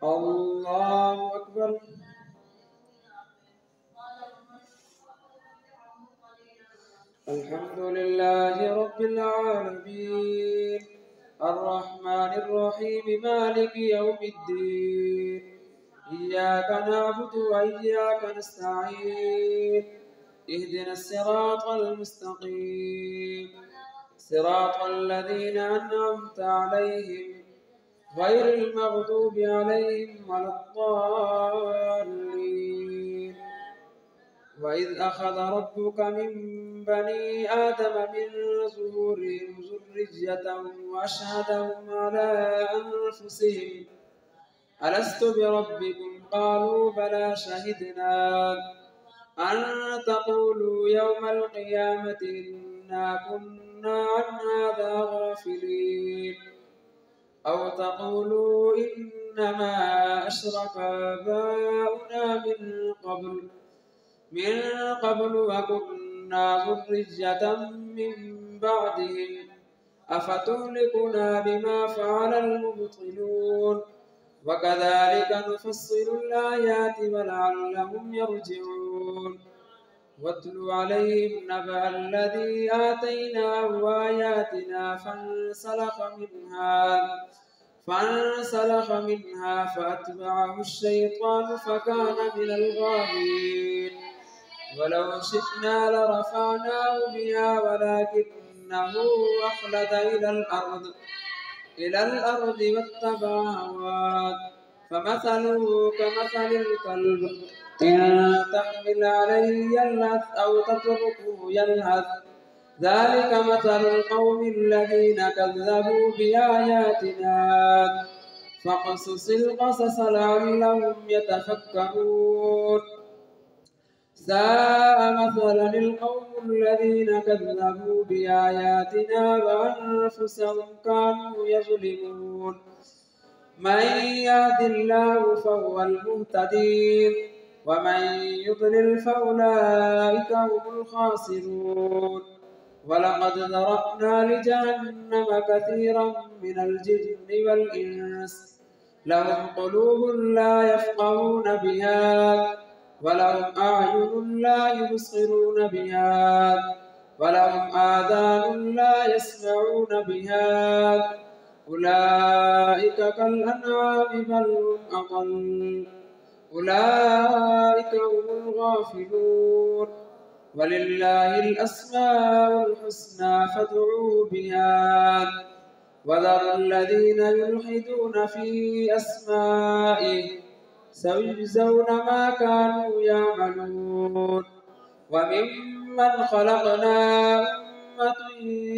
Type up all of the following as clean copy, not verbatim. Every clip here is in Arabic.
الله أكبر. الحمد لله رب العالمين الرحمن الرحيم مالك يوم الدين إياك نعبد وإياك نستعين اهدنا الصراط المستقيم صراط الذين أنعمت عليهم غير المغضوب عليهم ولا الضالين. وإذ أخذ ربك من بني آدم من ظهورهم ذريتهم وأشهدهم على أنفسهم ألست بربكم قالوا بلى شهدنا أن تقولوا يوم القيامة إنا كنا عن هذا غافلين أو تقولوا إنما أشرك آباؤنا من قبل وكنا ذرية من بعدهم أفتهلكنا بما فعل المبطلون وكذلك نفصل الآيات ولعلهم يرجعون. واتل عليهم نبأ الذي آتيناه آياتنا فانسلخ منها فأتبعه الشيطان فكان من الغاوين ولو شئنا لرفعناه بها ولكنه أخلد إلى الأرض واتبع هواه فمثله كمثل الكلب إن تحمل عليه يلهث أو تتركه يلهث ذلك مثل القوم الذين كذبوا بآياتنا فاقصص القصص لعلهم يتفكرون. ساء مثلا القوم الذين كذبوا بآياتنا وأنفسهم كانوا يظلمون. من يهد الله فهو المهتدي ومن يضلل فأولئك هم الخاسرون. ولقد ذرأنا لجهنم كثيرا من الجن والإنس لهم قلوب لا يفقهون بها ولهم أعين لا يبصرون بها ولهم آذان لا يسمعون بها أولئك كالأنعام بل هم أضل أولئك هم الغافلون. ولله الأسماء الحسنى فادعوه بها وذروا الذين يلحدون في أسمائه سيجزون ما كانوا يعملون. وممن خلقنا أمة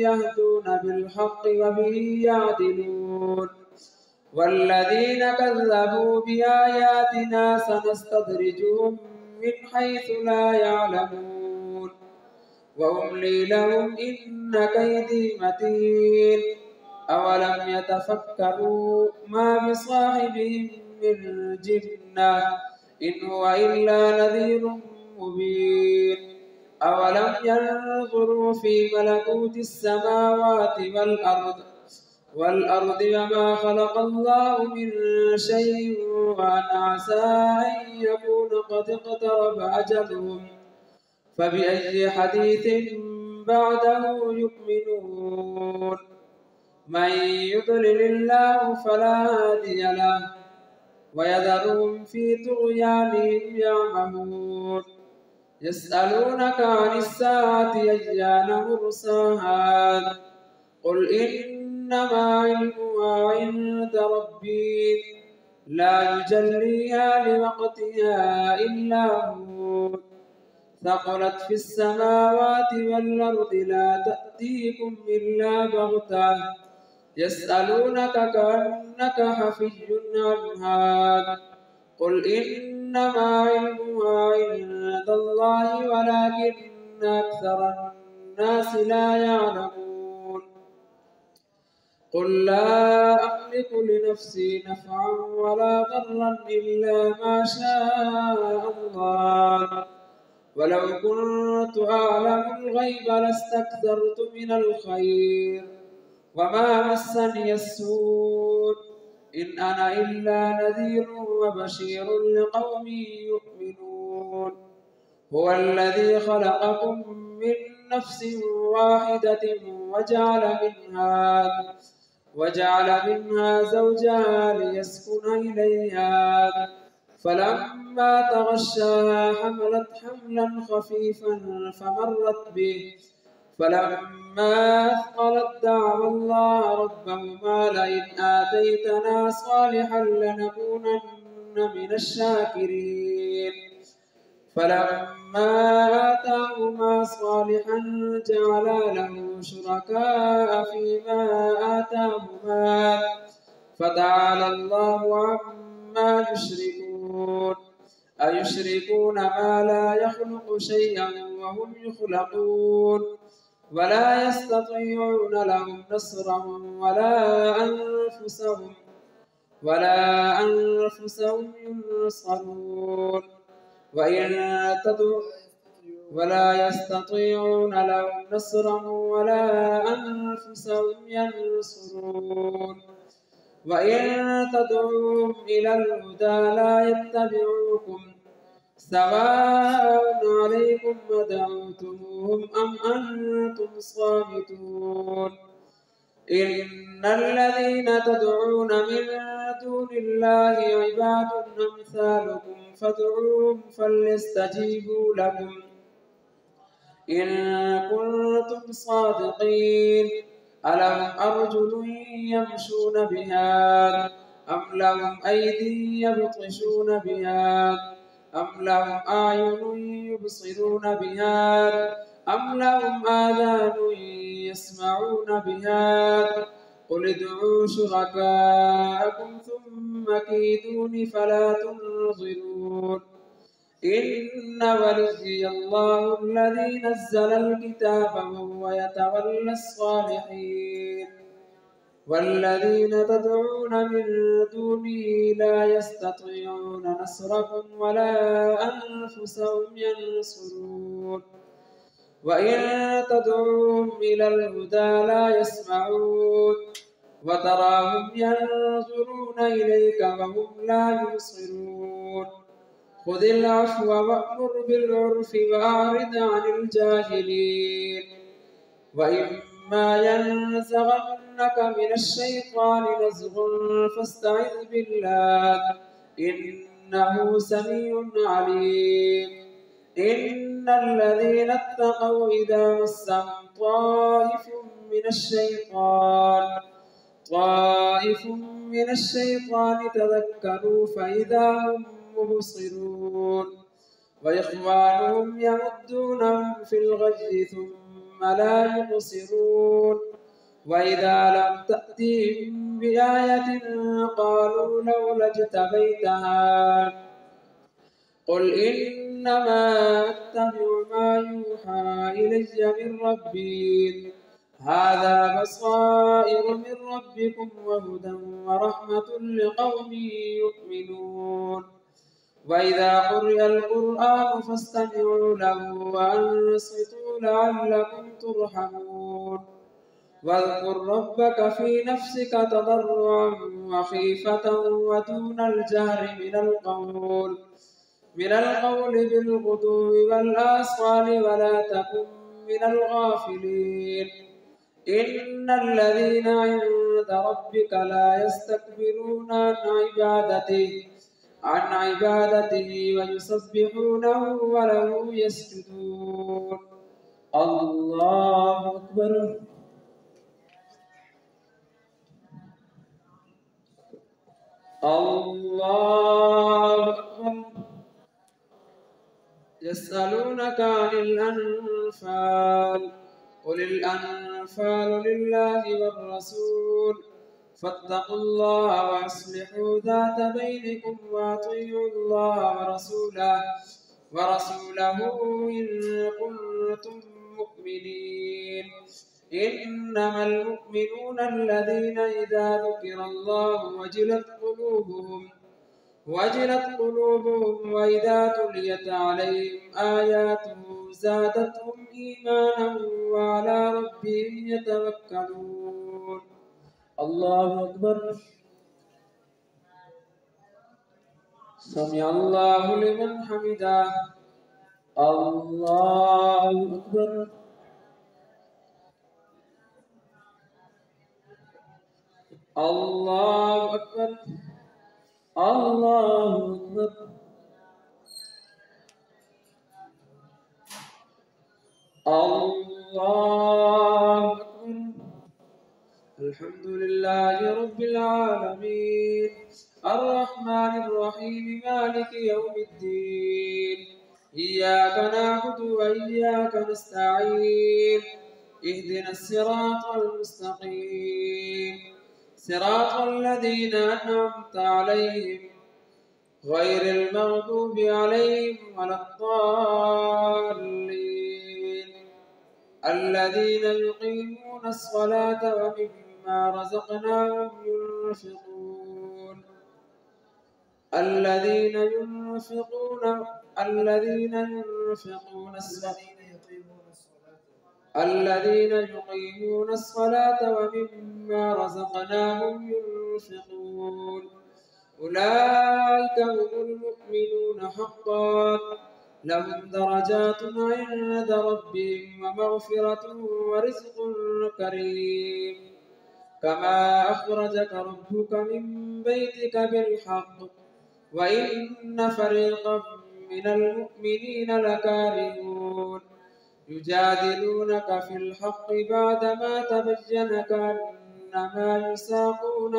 يهدون بالحق وبه يعدلون. والذين كذبوا بآياتنا سنستدرجهم من حيث لا يعلمون وأملي لهم إن كيدي متين. أولم يتفكروا ما بصاحبهم من جنة إن هو إلا نذير مبين. أولم ينظروا في ملكوت السماوات والأرض وما خلق الله من شيء وأن عسى أن يكون قد اقترب أجلهم فبأي حديث بعده يؤمنون. من يضلل الله فلا هادي له ويذرهم في طغيانهم يعمهون. يسألونك عن الساعة أيان مرساها قل إنما علمها عند ربي لا يجليها لوقتها إلا هو ثقلت في السماوات والأرض لا تأتيكم إلا بغتة يسألونك كأنك حفي عنها قل إنما علمها عند الله ولكن أكثر الناس لا يعلمون. قل لا أملك لنفسي نفعا ولا ضرا إلا ما شاء الله ولو كنت أعلم الغيب لاستكثرت من الخير وما مسني السوء إن أنا إلا نذير وبشير لقوم يؤمنون. هو الذي خلقكم من نفس واحدة وجعل منها زوجها ليسكن إليها، فلما تغشاها حملت حملا خفيفا فمرت به، فلما أثقلت دعوا الله ربهما لئن آتيتنا صالحا لنكونن من الشاكرين. فلما آتاهما صالحا جعلا له شركاء فيما آتاهما فتعالى الله عما يشركون. أيشركون ما لا يخلق شيئا وهم يخلقون ولا يستطيعون لهم نصرا ولا أنفسهم ينصرون ولا يستطيعون لهم نصرا ولا أنفسهم ينصرون. وإن تدعوهم إلى الهدى لا يتبعوكم سواء عليكم أدعوتموهم أم أنتم صامتون. إن الذين تدعون من دون الله عباد أمثالكم فادعوهم فليستجيبوا لكم إن كنتم صادقين. ألهم أرجل يمشون بها أم لهم أيدي يبطشون بها أم لهم أعين يبصرون بها أم لهم آذان يسمعون بها قل ادعوا شركاءكم ثم كيدون فلا تنظرون. إن وليي الله الذي نزل الكتاب وهو يتولى الصالحين. والذين تدعون من دونه لا يستطيعون نصركم ولا أنفسهم ينصرون. وإن تدعوهم إلى الهدى لا يسمعون وتراهم ينظرون إليك وهم لا يبصرون. خذ العفو وأمر بالعرف وأعرض عن الجاهلين. وإما ينزغنك من الشيطان نزغ فاستعذ بالله إنه سميع عليم. إن الذين اتقوا إذا مسهم طائف من الشيطان تذكروا فإذا هم مبصرون. وإخوانهم يمدونهم في الغي ثم لا يقصرون. وإذا لم تأتهم بآية قالوا لولا اجتبيتها قل إنما أتبع ما يوحى إلي من ربي هذا بصائر من ربكم وهدى ورحمة لقوم يؤمنون. وإذا قرئ القرآن فاستمعوا له وأنصتوا لعلكم ترحمون. واذكر ربك في نفسك تضرعا وخيفة ودون الجهر من القول بالغدو والآصال ولا تكن من الغافلين. إن الذين عند ربك لا يستكبرون عن عبادته ويسبحونه وله يسجدون. الله أكبر. الله أكبر. يسألونك عن الأنفال قل الأنفال لله والرسول فاتقوا الله وأصلحوا ذات بينكم وأطيعوا الله ورسوله إن كنتم مؤمنين. إنما المؤمنون الذين إذا ذكر الله وجلت قلوبهم وإذا تليت عليهم آياته زادتهم إيمانا وعلى ربهم يتوكلون. الله أكبر. سمع الله لمن حمده. الله أكبر. الله أكبر. الله أكبر. الله أكبر. الحمد لله رب العالمين الرحمن الرحيم مالك يوم الدين إياك نعبد وإياك نستعين اهدنا الصراط المستقيم صراط الذين أنعمت عليهم غير المغضوب عليهم ولا الضالين الذين يقيمون الصلاة ومما رزقناهم ينفقون الذين يقيمون الصلاة ومما رزقناهم ينفقون أولئك هم المؤمنون حقا لهم درجات عند ربهم ومغفرة ورزق كريم كما أخرجك ربك من بيتك بالحق وإن فريقا من المؤمنين لكارهون يجادلونك في الحق بعدما تبين كأنما يساقون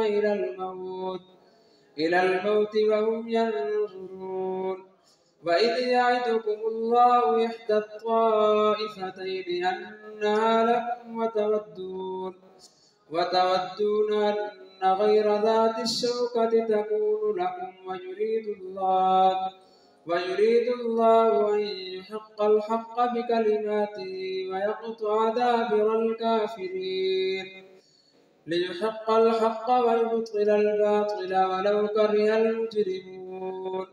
إلى الموت وهم ينظرون وإذ يعدكم الله إحدى الطائفتين أنها لكم وتودون أن غير ذات الشوكة تكون لكم ويريد الله أن يحق الحق بكلماته ويقطع دابر الكافرين ليحق الحق ويبطل الباطل ولو كره المجرمون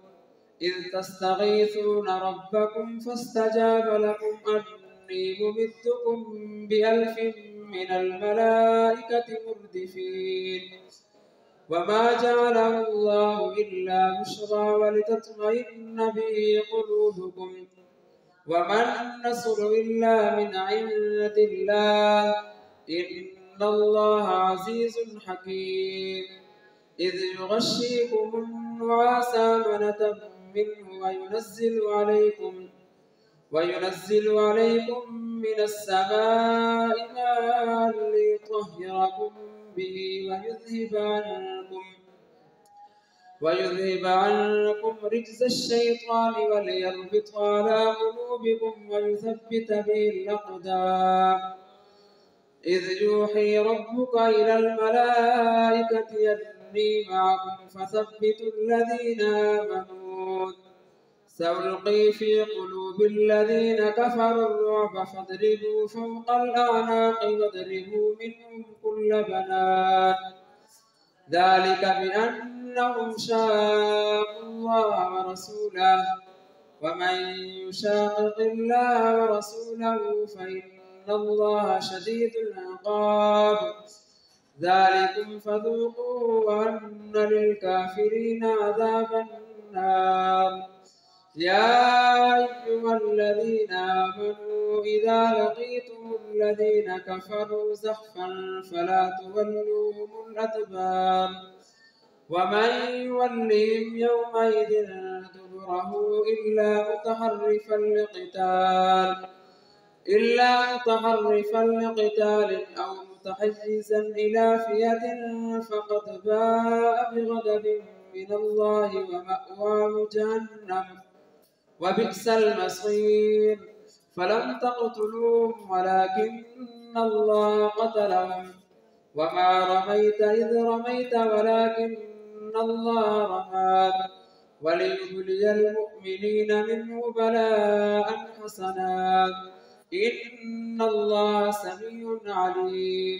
إذ تستغيثون ربكم فاستجاب لكم أني ممدكم ب1000 من الملائكة مردفين وما جعله الله إلا بشرى ولتطمئن به قلوبكم وما النصر إلا من عند الله إن الله عزيز حكيم إذ يغشيكم النعاس أمنة منه وينزل عليكم من السماء ماء ليطهركم به ويذهب عنكم رجز الشيطان وليربط على قلوبكم ويثبت به الأقدام إذ يوحي ربك إلى الملائكة أني معكم فثبتوا الذين آمنوا سألقي في قلوب الذين كفروا الرعب فاضربوا فوق الأعناق واضربوا منهم كل بنان ذلك بأنهم شاقوا الله ورسوله ومن يشاقق الله ورسوله فإن الله شديد العقاب ذلكم فذوقوا وأن للكافرين عذاب النار يا أيها الذين آمنوا إذا لقيتم الذين كفروا زحفا فلا تولوهم الأدبار ومن يولهم يومئذ دبره إلا متحرفا لقتال أو متحيزا إلى فئة فقد باء بغضب من الله ومأواه جهنم وبئس المصير فلم تقتلوهم ولكن الله قتلهم وما رميت إذ رميت ولكن الله رمى وليبلي المؤمنين منه بلاء حسنا إن الله سميع عليم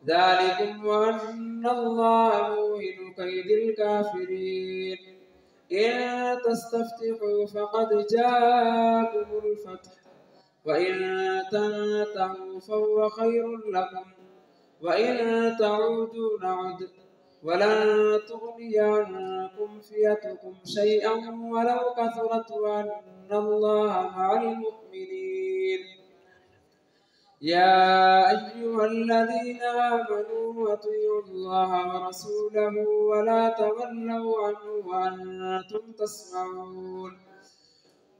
ذلكم وأن الله موهن كيد الكافرين إن تستفتحوا فقد جاءكم الفتح وإن تنتهوا فهو خير لكم وإن تعودوا نعد ولن تغني عنكم تنفعكم فئتكم شيئا ولو كثرت وأن الله مع المؤمنين. يا أيها الذين آمنوا أطيعوا الله ورسوله ولا تولوا عنه وأنتم تسمعون.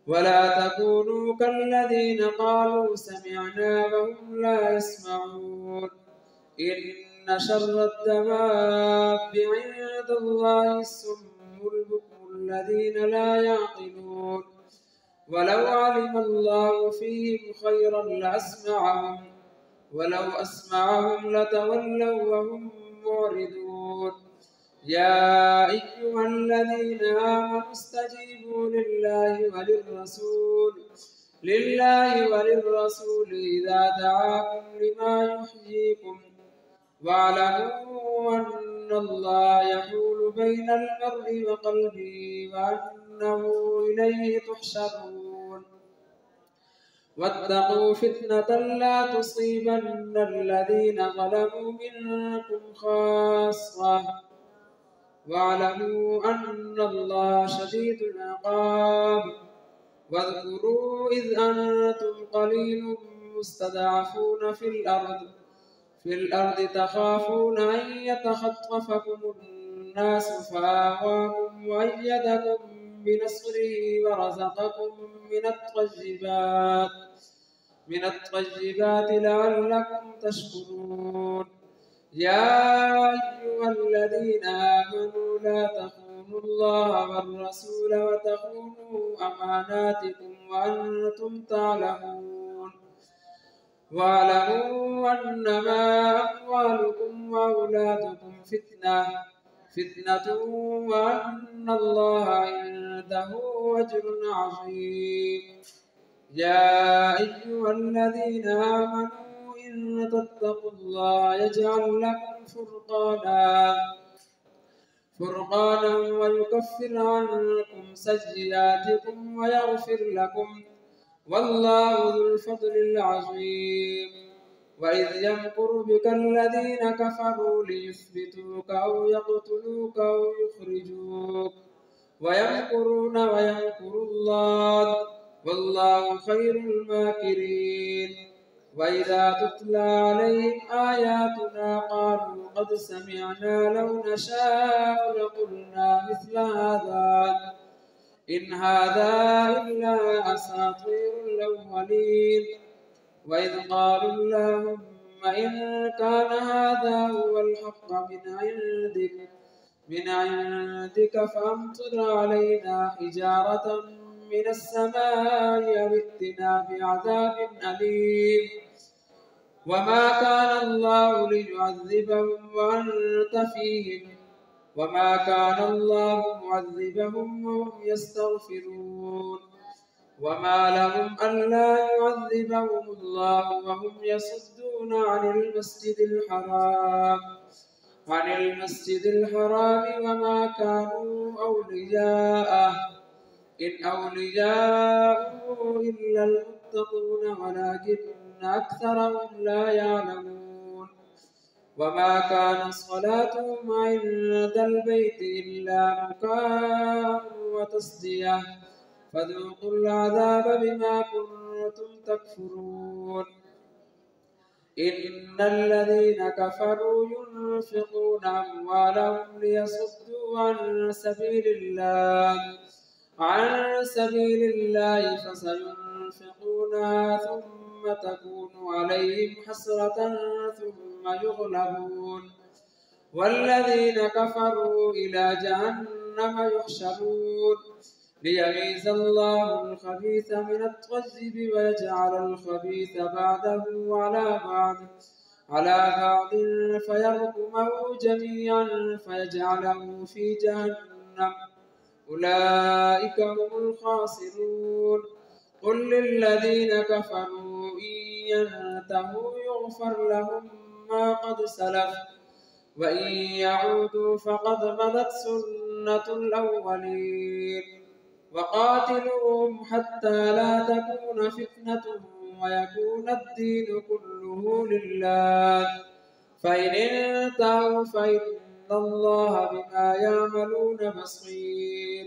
ولا تكونوا كالذين قالوا سمعنا وهم لا يسمعون. إن شر الدواب عند الله الصم البكم الذين لا يعقلون. ولو علم الله فيهم خيرا لأسمعهم ولو أسمعهم لتولوا وهم معرضون. يا أيها الذين آمنوا استجيبوا لله وللرسول إذا دعاكم لما يحييكم واعلموا أن الله يحول بين المرء وقلبه وأنه إليه تحشرون. واتقوا فتنة لا تصيبن الذين ظلموا منكم خاصة واعلموا أن الله شديد العقاب. واذكروا إذ أنتم قليل مستضعفون في الأرض تخافون أن يتخطفكم الناس فآواكم وأيدكم بنصره ورزقكم من الطيبات لعلكم تشكرون. يا أيها الذين آمنوا لا تخونوا الله والرسول وتخونوا أماناتكم وأنتم تعلمون. واعلموا أنما أموالكم وأولادكم فتنة وأن الله عنده أجر عظيم. يا أيها الذين آمنوا إن تتقوا الله يجعل لكم فرقانا ويكفر عنكم سيئاتكم ويغفر لكم والله ذو الفضل العظيم. وإذ يمكر بك الذين كفروا ليثبتوك أو يقتلوك أو يخرجوك ويمكرون ويمكر الله والله خير الماكرين. وإذا تتلى عليهم آياتنا قالوا قد سمعنا لو نشاء لقلنا مثل هذا إن هذا إلا أساطير الأولين. وإذ قالوا اللهم إن كان هذا هو الحق من عندك فأمطر علينا حجارة من السماء أو ائتنا بعذاب أليم. وما كان الله ليعذبهم وأنت فيهم وما كان الله معذبهم وهم يستغفرون. وما لهم ألا يعذبهم الله وهم يصدون عن المسجد الحرام وما كانوا أولياءه إن أولياءه إلا المتقون ولكن أكثرهم لا يعلمون. وما كان صلاتهم عند البيت إلا مكاء وتصدية فذوقوا العذاب بما كنتم تكفرون. إن الذين كفروا ينفقون أموالهم ليصدوا عن سبيل الله فسينفقونها ثم تكون عليهم حسرة ثم يغلبون والذين كفروا إلى جهنم يحشرون ليميز الله الخبيث من الطيب ويجعل الخبيث بعده على بعض فيركمه جميعا فيجعله في جهنم أولئك هم الخاسرون. قل للذين كفروا إن ينتهوا يغفر لهم ما قد سلف وإن يعودوا فقد مضت سنة الأولين. وقاتلوهم حتى لا تكون فتنة ويكون الدين كله لله فإن انتهوا فإن الله بما يعملون بصير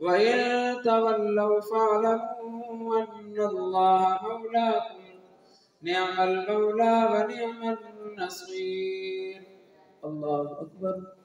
وإن تولوا فاعلموا أن الله مولاكم نعم المولى ونعم النصير. الله أكبر.